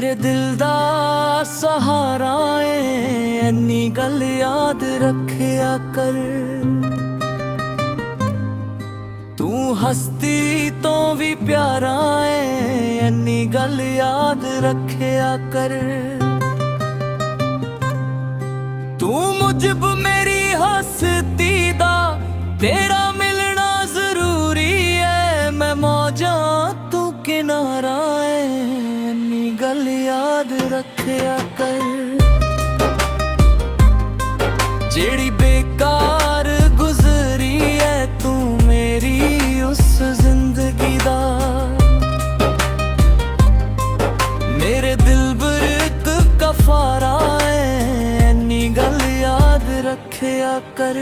मेरे दिल दा सहारा है, इन्नी गल याद रखिया कर। तू हस्ती तो भी प्यारा है, इन्नी गल याद रखिया कर। तू मुझब मेरी हस्ती दा, तेरा मिलना जरूरी है। मैं मौजा तू किनारा है, इन्नी गल याद रखिया कर। जेड़ी बेकार गुजरी है तू मेरी उस जिंदगी दा, मेरे दिल बरक कफारा है, इन्नी गल याद रखिया कर।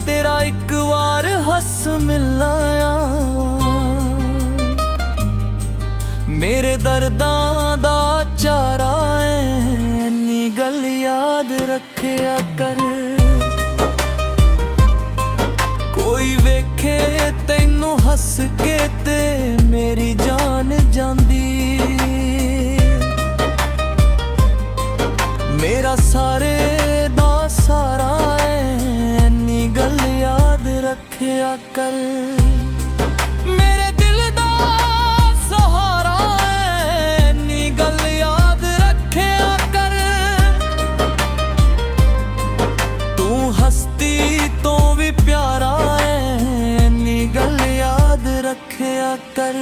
तेरा एक बार हस मिलाया, मेरे दर्दां दा चारा है, इन्नी गल याद रखिया कर। कोई वेखे तैनू हस के ते मेरी जान जांदी, मेरा सारे दा सारा है, इन्नी गल याद रखिया कर। मेरे दिल दा सहारा है, इन्नी गल याद रखिया कर। तू हस्ती तो भी प्यारा है, इन्नी गल याद रखिया कर।